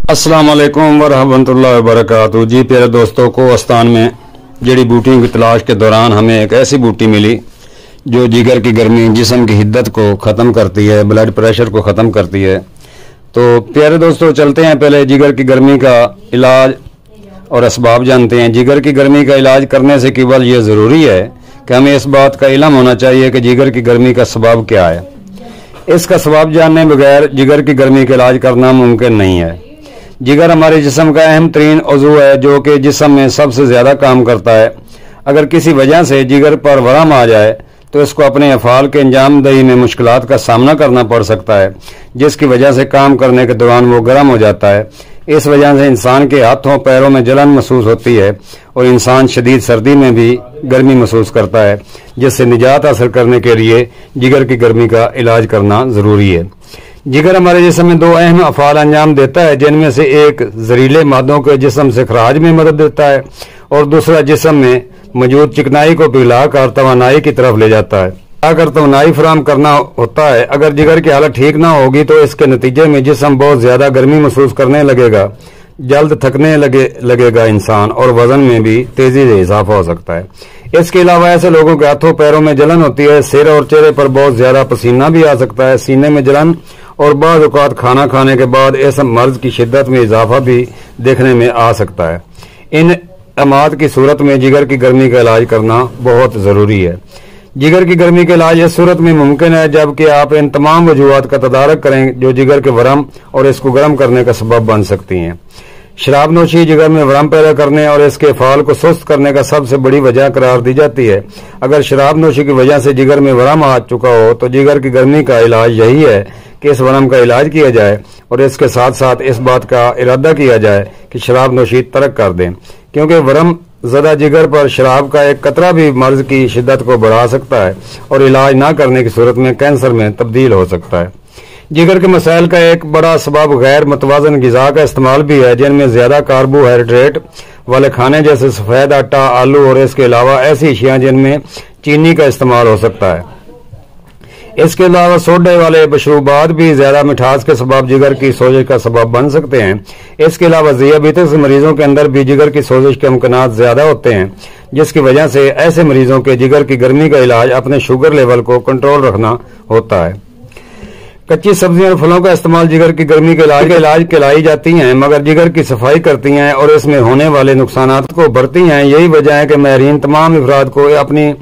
अस्सलाम वालेकुम वरहमतुल्लाहि वबरकातुहू। जी प्यारे दोस्तों, कोहस्तान में जड़ी बूटियों की तलाश के दौरान हमें एक ऐसी बूटी मिली जो जिगर की गर्मी, जिस्म की हिद्दत को ख़त्म करती है, ब्लड प्रेशर को ख़त्म करती है। तो प्यारे दोस्तों, चलते हैं पहले जिगर की गर्मी का इलाज और असबाब जानते हैं। जिगर की गर्मी का इलाज करने से केवल ये ज़रूरी है कि हमें इस बात का इल्म होना चाहिए कि जिगर की गर्मी का सबब क्या है। इसका सबब जानने बगैर जिगर की गर्मी का इलाज करना मुमकिन नहीं है। जिगर हमारे जिस्म का अहम तरीन उज़्व है जो कि जिस्म में सबसे ज़्यादा काम करता है। अगर किसी वजह से जिगर पर वरम आ जाए तो इसको अपने अफ़ाल के अंजाम दही में मुश्किलात का सामना करना पड़ सकता है, जिसकी वजह से काम करने के दौरान वो गर्म हो जाता है। इस वजह से इंसान के हाथों पैरों में जलन महसूस होती है और इंसान शदीद सर्दी में भी गर्मी महसूस करता है, जिससे निजात हासिल करने के लिए जिगर की गर्मी का इलाज करना ज़रूरी है। जिगर हमारे जिस्म में दो अहम अफ़ाल अंजाम देता है, जिनमें से एक जहरीले मादों के जिस्म से खराज में मदद देता है और दूसरा जिस्म में मौजूद चिकनाई को पिघलाकर तवानाई की तरफ ले जाता है, अगर तवानाई फराम करना होता है। अगर जिगर की हालत ठीक ना होगी तो इसके नतीजे में जिस्म बहुत ज़्यादा गर्मी महसूस करने लगेगा, जल्द थकने लगेगा इंसान, और वजन में भी तेज़ी से इजाफा हो सकता है। इसके अलावा ऐसे लोगों के हाथों पैरों में जलन होती है, सिर और चेहरे पर बहुत ज़्यादा पसीना भी आ सकता है, सीने में जलन, और बाज़ औक़ात खाना खाने के बाद इस मर्ज की शिद्दत में इजाफा भी देखने में आ सकता है। इन अमात की सूरत में जिगर की गर्मी का इलाज करना बहुत ज़रूरी है। जिगर की गर्मी का इलाज इस सूरत में मुमकिन है जबकि आप इन तमाम वजूहात का तदारक करें जो जिगर के वरम और इसको गर्म करने का सबब बन सकती हैं। शराब नोशी जिगर में वरम पैदा करने और इसके फाल को सुस्त करने का सबसे बड़ी वजह करार दी जाती है। अगर शराब नोशी की वजह से जिगर में वरम आ चुका हो तो जिगर की गर्मी का इलाज यही है कि इस वरम का इलाज किया जाए और इसके साथ साथ इस बात का इरादा किया जाए कि शराब नोशी तर्क कर दें, क्योंकि वरम ज़दा जिगर पर शराब का एक कतरा भी मर्ज की शिद्दत को बढ़ा सकता है और इलाज ना करने की सूरत में कैंसर में तब्दील हो सकता है। जिगर के मसाइल का एक बड़ा सबब गैर मुतवाज़न ग़िज़ा का इस्तेमाल भी है, जिनमें ज़्यादा कार्बोहाइड्रेट वाले खाने जैसे सफ़ेद आटा, आलू और इसके अलावा ऐसी अशिया जिनमें चीनी का इस्तेमाल हो सकता है। इसके अलावा सोडे वाले मशरूबात भी ज़्यादा मिठास के सबब जिगर की सोजिश का सबब बन सकते हैं। इसके अलावा ज़ियाबीतिस मरीजों के अंदर भी जिगर की सोजिश के इम्कानात ज़्यादा होते हैं, जिसकी वजह से ऐसे मरीजों के जिगर की गर्मी का इलाज अपने शुगर लेवल को कंट्रोल रखना होता है। कच्ची सब्जियों और फलों का इस्तेमाल जिगर की गर्मी के इलाज के लाई जाती हैं, मगर जिगर की सफाई करती हैं और इसमें होने वाले नुकसानात को बढ़ती हैं। यही वजह है कि माहिरीन तमाम अफराद को अपनी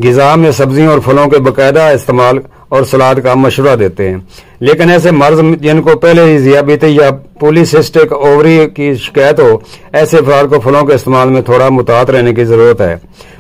ग़िज़ा में सब्जियों और फलों के बाकायदा इस्तेमाल और सलाद का मशवरा देते हैं। लेकिन ऐसे मर्ज जिनको पहले ही ज़ियाबीती या पॉलीसिस्टिक ओवरी की शिकायत हो, ऐसे अफराद को फलों के इस्तेमाल में थोड़ा मुताहत रहने की ज़रूरत है।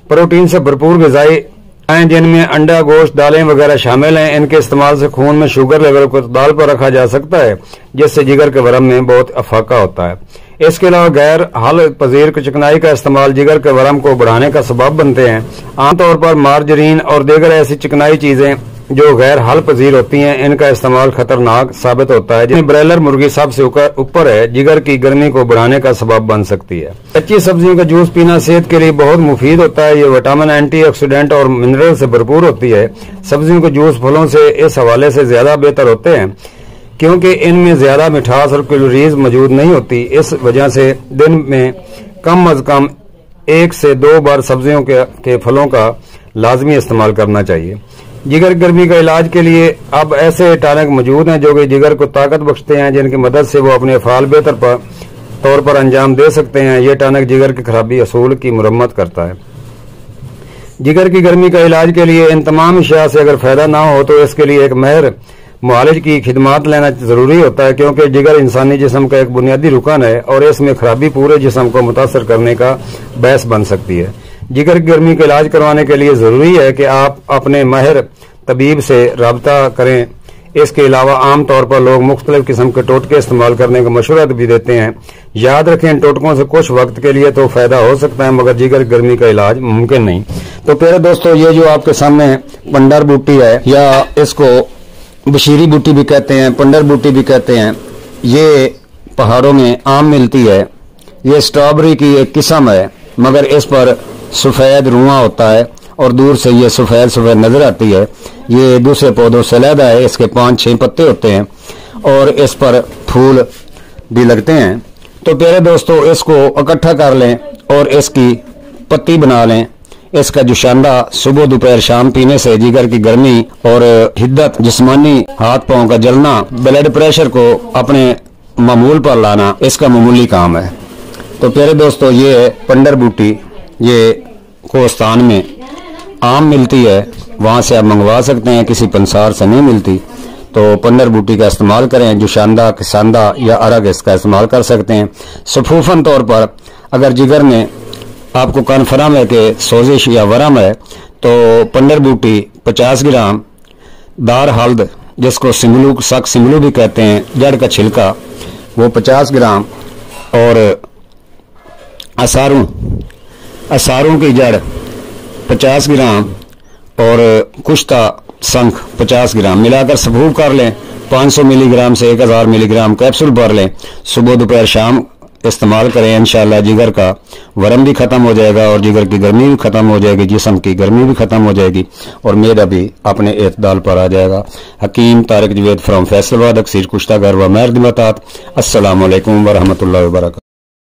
प्रोटीन से भरपूर ग़िज़ाई हैं जिनमें अंडा, गोश्त, दालें वगैरह शामिल हैं। इनके इस्तेमाल से खून में शुगर लेवल को दाल पर रखा जा सकता है, जिससे जिगर के वरम में बहुत अफाका होता है। इसके अलावा गैर हल पजीर चिकनाई का इस्तेमाल जिगर के वरम को बढ़ाने का सबब बनते हैं। आमतौर पर मार्जरीन और दीगर ऐसी चिकनाई चीजें जो गैर हल पजीर होती हैं, इनका इस्तेमाल खतरनाक साबित होता है, जिसमें ब्रायलर मुर्गी सबसे ऊपर है, जिगर की गर्मी को बढ़ाने का सबब बन सकती है। कच्ची सब्जियों का जूस पीना सेहत के लिए बहुत मुफीद होता है। ये विटामिन, एंटीऑक्सीडेंट और मिनरल से भरपूर होती है। सब्जियों के जूस फलों से इस हवाले से ज्यादा बेहतर होते हैं क्योंकि इनमें ज्यादा मिठास और कैलोरीज मौजूद नहीं होती। इस वजह से दिन में कम अज कम 1 से 2 बार सब्जियों के फलों का लाजमी इस्तेमाल करना चाहिए। जिगर गर्मी का इलाज के लिए अब ऐसे टॉनिक मौजूद हैं जो कि जिगर को ताकत बख्शते हैं, जिनकी मदद से वो अपने अफ़ाल बेहतर तौर पर अंजाम दे सकते हैं। ये टॉनिक जिगर की खराबी असूल की मुरम्मत करता है। जिगर की गर्मी का इलाज के लिए इन तमाम अशिया से अगर फ़ायदा ना हो तो इसके लिए एक माहिर मुआलिज की खिदमात लेना ज़रूरी होता है, क्योंकि जिगर इंसानी जिस्म का एक बुनियादी रुकन है और इसमें खराबी पूरे जिस्म को मुतासर करने का बायस बन सकती है। जिगर की गर्मी का इलाज करवाने के लिए ज़रूरी है कि आप अपने माहिर तबीब से रब्ता करें। इसके अलावा आम तौर पर लोग मुख्तलिफ किस्म के टोटके इस्तेमाल करने का मशवरा भी देते हैं। याद रखें, इन टोटकों से कुछ वक्त के लिए तो फ़ायदा हो सकता है, मगर जिगर गर्मी का इलाज मुमकिन नहीं। तो प्यारे दोस्तों, ये जो आपके सामने पंडर बूटी है, या इसको बशीरी बूटी भी कहते हैं, पंडर बूटी भी कहते हैं, ये पहाड़ों में आम मिलती है। ये स्ट्रॉबेरी की एक किस्म है, मगर इस पर सफ़ेद रुआं होता है और दूर से ये सफ़ेद सफ़ेद नजर आती है। ये दूसरे पौधों से अलग है। इसके 5-6 पत्ते होते हैं और इस पर फूल भी लगते हैं। तो प्यारे दोस्तों, इसको इकट्ठा कर लें और इसकी पत्ती बना लें। इसका जुशांदा सुबह दोपहर शाम पीने से जिगर की गर्मी और हिद्दत, जिस्मानी हाथ पांव का जलना, ब्लड प्रेशर को अपने मामूल पर लाना इसका मामूली काम है। तो प्यारे दोस्तों, ये पंडर बूटी ये कोस्तान में आम मिलती है, वहाँ से आप मंगवा सकते हैं, किसी पंसार से नहीं मिलती। तो पंडर बूटी का इस्तेमाल करें। जुशांदा, किसांदा या अरग इसका इस्तेमाल कर सकते हैं। सफूफन तौर पर अगर जिगर में आपको कन्फर्म है कि सोजिश या वरम है तो पंडर बूटी 50 ग्राम, दार हल्द जिसको सिमलू, सक सिमलू भी कहते हैं, जड़ का छिलका वो 50 ग्राम, और असारों की जड़ 50 ग्राम और कुश्ता शंख 50 ग्राम मिलाकर सफूफ कर लें। 500 मिलीग्राम से 1000 मिलीग्राम कैप्सूल भर लें। सुबह दोपहर शाम इस्तेमाल करें। इंशाल्लाह जिगर का वरम भी खत्म हो जाएगा और जिगर की गर्मी भी खत्म हो जाएगी, जिस्म की गर्मी भी खत्म हो जाएगी और मेदा भी अपने एतदाल पर आ जाएगा। हकीम तारिक जवेद फ्रॉम फैसलाबाद, अक्सीर कुश्तागर व महर दिमातात। अस्सलामु अलैकुम व रहमतुल्लाहि व बरकातहू।